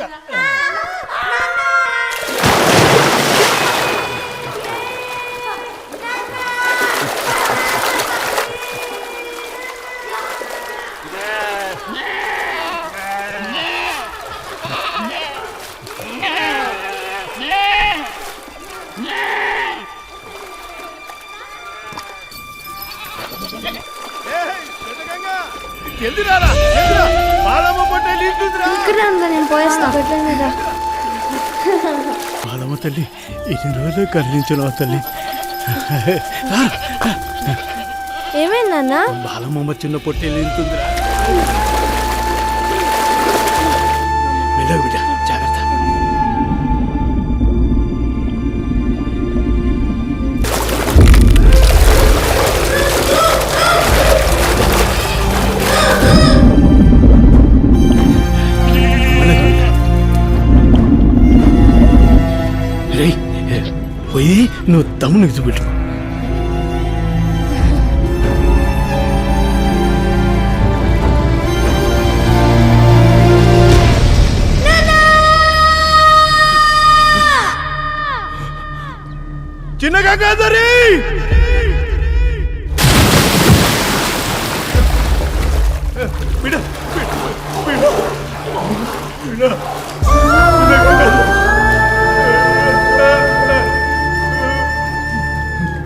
దొంగ. బాలమ్మ తల్లి ఇన్ని రోజులు కదిలించిన తల్లి. ఏమైందన్నా? బాలమ్మ చిన్న పొట్టేలు ఇంతుందిరా. మెల్లగా బిడ్డ, జాగ్రత్త. పోయి నువ్వు తమ్మునికి చూపెట్టు. చిన్న గంగాధరి బిడ్డ,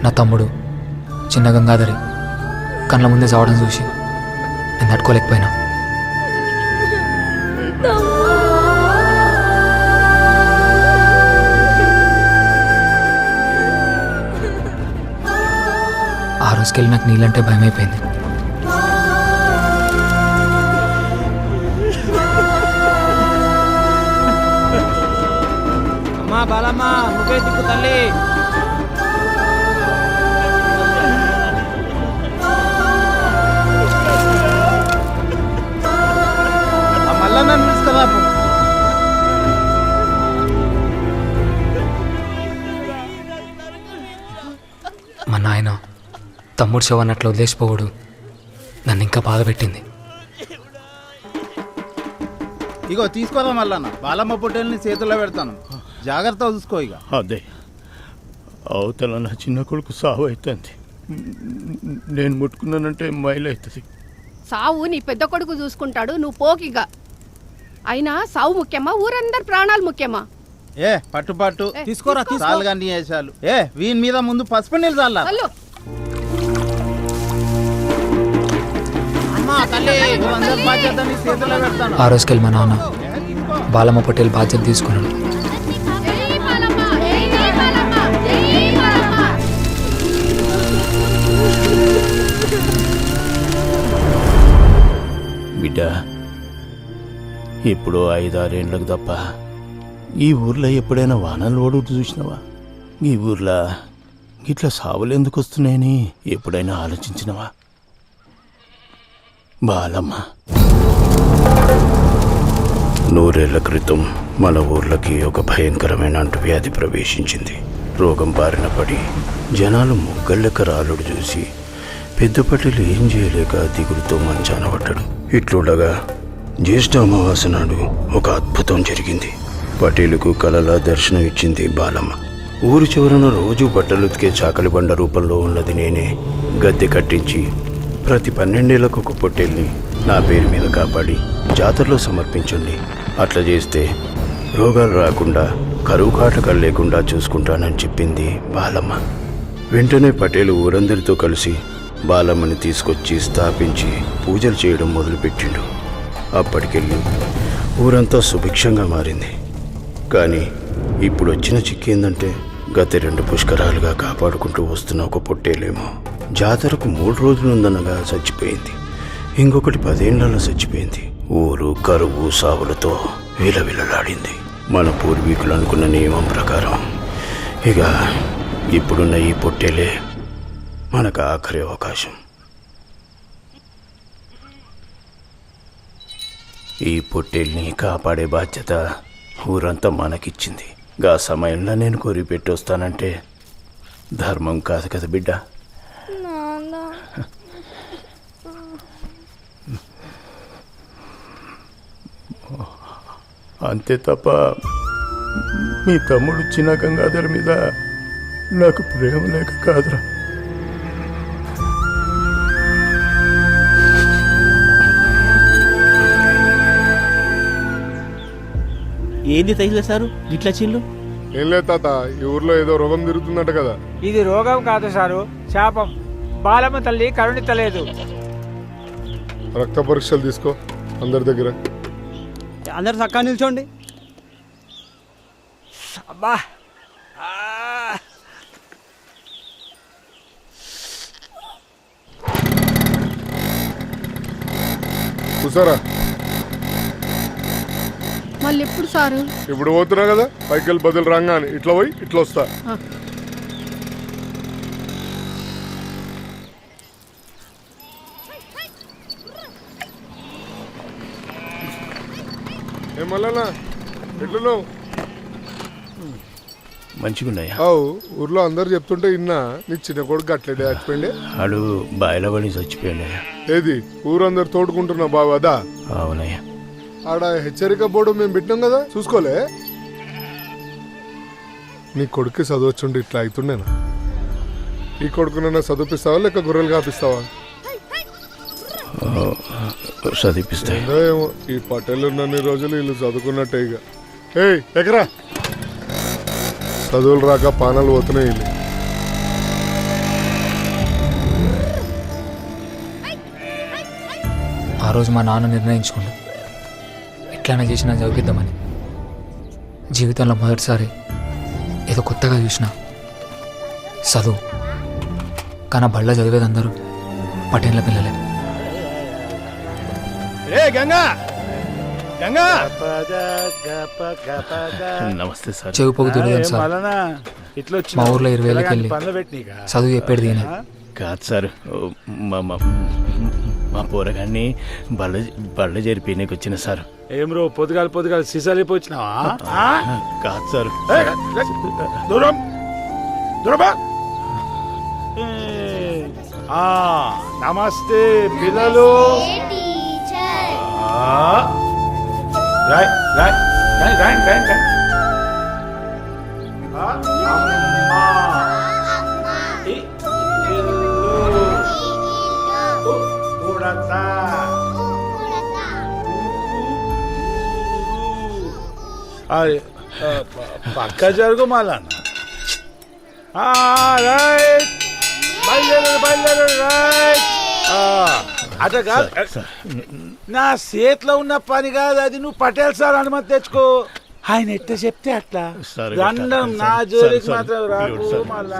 నా తమ్ముడు చిన్న గంగాధరి కళ్ళ ముందే చావడం చూసి నేను తట్టుకోలేకపోయినా. ఆ రోజుకెళ్ళి నాకు నీళ్ళంటే భయం అయిపోయింది. అమ్మా బాలమ్మ, నువ్వే దిక్కు తల్లి. నన్ను పిలుస్తావా? మా నాయన తమ్ముడు శవం అన్నట్లు వదిలేసిపోవడు నన్ను ఇంకా బాధ పెట్టింది. ఇగో తీసుకోదా మల్లన్న, బాలమ్మ పొట్టేల్ని చేతుల్లో పెడతాను, జాగ్రత్త చూసుకో. ఇక అదే అవతల నా చిన్న కొడుకు సావు అవుతుంది. నేను ముట్టుకున్నానంటే మైలు అవుతుంది. సావు నీ పెద్ద కొడుకు చూసుకుంటాడు, నువ్వు పోకిగా. అయినా సావు ముఖ్యమా, ఊరందరు ప్రాణాలు ముఖ్యమా? ఏ పట్టు తీసుకోరా, చాలుగా నీ వేసాలు. వీని మీద ముందు పసుపు నీళ్ళు చల్లా. ఆ రోజుకెళ్ళి మా నాన్న బాలమ్మ పటేల్ బాధ్యత తీసుకున్నాడు. బిడ్డ, ఇప్పుడు 5-6 ఏళ్ళకు తప్ప ఈ ఊర్లో ఎప్పుడైనా వానలు ఓడుతూ చూసినావా? ఈ ఊర్లో ఇట్లా సావులు ఎందుకు వస్తున్నాయని ఎప్పుడైనా ఆలోచించినవా? బాలమ్మ 100 ఏళ్ల క్రితం మన ఊర్లోకి ఒక భయంకరమైన అంటువ్యాధి ప్రవేశించింది. రోగం బారిన పడి జనాలు ముగ్గళ్ళెక్క రాలుడు చూసి పెద్ద పట్టెలు ఏం చేయలేక దిగులుతో మంచాన పడ్డాడు. ఇట్లుండగా జ్యేష్ఠ అమావాస్య నాడు ఒక అద్భుతం జరిగింది. పటేలుకు కలలా దర్శనం ఇచ్చింది బాలమ్మ. ఊరు చివరన రోజు బట్టలు ఉతికే చాకలి బండ రూపంలో ఉన్నది నేనే. గద్దె కట్టించి ప్రతి 12 ఏళ్లకు ఒక పొట్టేల్ని నా పేరు మీద కాపాడి జాతరలో సమర్పించండి. అట్లా చేస్తే రోగాలు రాకుండా కరువు కాటకాలు లేకుండా చూసుకుంటానని చెప్పింది బాలమ్మ. వెంటనే పటేలు ఊరందరితో కలిసి బాలమ్మని తీసుకొచ్చి స్థాపించి పూజలు చేయడం మొదలుపెట్టిండు. అప్పటికెళ్ళి ఊరంతా సుభిక్షంగా మారింది. కానీ ఇప్పుడు వచ్చిన చిక్కేందంటే గత 2 పుష్కరాలుగా కాపాడుకుంటూ వస్తున్న ఒక పొట్టేలేమో జాతరకు 3 రోజులుందనగా చచ్చిపోయింది. ఇంకొకటి 10 ఏళ్లలో చచ్చిపోయింది. ఊరు కరువు సావులతో విలవిలలాడింది. మన పూర్వీకులు అనుకున్న నియమం ప్రకారం ఇక ఇప్పుడున్న ఈ పొట్టేలే మనకు ఆఖరి అవకాశం. ఈ పొట్టేల్ని కాపాడే బాధ్యత ఊరంతా మనకిచ్చింది. గా సమయంలో నేను కోరి పెట్టి వస్తానంటే ధర్మం కాదు కదా బిడ్డ? అంతే తప్ప మీ తమ్ముడు చిన్న గంగాధర్ మీద నాకు ప్రేమ లేక కాదురా. ఏంది తగిలే సారు ఇట్లా చిల్లు? ఏం లేదు తాత, ఈ ఊర్లో ఏదో రోగం తిరుగుతుందట కదా. ఇది రోగం కాదు సారు, శాపం. బాలమ్మ తల్లి కరుణించలేదు. రక్త పరీక్షలు తీసుకో అందరి దగ్గర. అందరు చక్కగా నిల్చోండి. అబ్బా, కూసారా, మళ్ళీ ఎప్పుడు సారు? ఇప్పుడు పోతున్నా కదా, పైకి వెళ్ళి బదులు రాగా అని ఇట్లా పోయి ఇట్లా వస్తా. ఆ. ఏ మళ్ళా ఎట్లున్నావు? మంచిగున్నాయా? అవు, ఊర్లో అందరు చెప్తుంటే ఇన్నా నీ చిన్న కొడుకు అట్లే చచ్చిపోయిండే. ఆడు బాయిల పడి చచ్చిపోయాడయ్యా. ఏది ఊరందరు తోడుకుంటున్నా బాబు అదా? అవునయ్యా. ఆడ హెచ్చరిక బోర్డు మేము పెట్టినాం కదా, చూసుకోలే. నీ కొడుకు చదవచ్చుండి ఇట్లా అవుతుండేనా? ఈ కొడుకునన్నా చదివిస్తావా లేక గొర్రెలు కాపిస్తావా? చదివిస్తాయి. ఏందో ఏమో, ఈ పటేళ్ళు ఉన్నన్ని రోజులు వీళ్ళు చదువుకున్నట్టే. ఇక ఏయ్ ఎకరా, చదువులు రాక పానాలు పోతున్నాయి వీళ్ళు. ఆ రోజు మా నాన్న నిర్ణయించుకుండు ఎట్లైనా చేసినా చదివిద్దామని. జీవితంలో మొదటిసారి ఏదో కొత్తగా చూసిన చదువు. కానీ బళ్ళ చదివేది అందరూ పటేళ్ళ పిల్లలే. నమస్తే సార్. చెవి పొగు తెలియదు సార్. మా ఊర్లో 20 ఏళ్ళకి వెళ్ళి చదువు చెప్పేది ఈయనే. కాదు సార్, మా పోరగాన్ని బళ్ళ జరిపినకి వచ్చిన సార్. ఏం రో పొద్దుగాలు సీసాలిపోయినావా? కాదు సార్. దూరం దూరమా. నమస్తే పిల్లలు. రాయ్ రాయ్ రాయ్ రాయ్ రాయ్ రాయ్. పక్క జరుగు మళ్ళా. రైట్, బయలుదేరు రైట్. అట కాదు, నా చేతిలో ఉన్న పని కాదు అది. నువ్వు పటేల్ సార్ అనుమతి తెచ్చుకో. ఆయన ఎట్ట చెప్తే అట్లా. దండం, నా జోలికి మాత్రం రాకు మళ్ళా.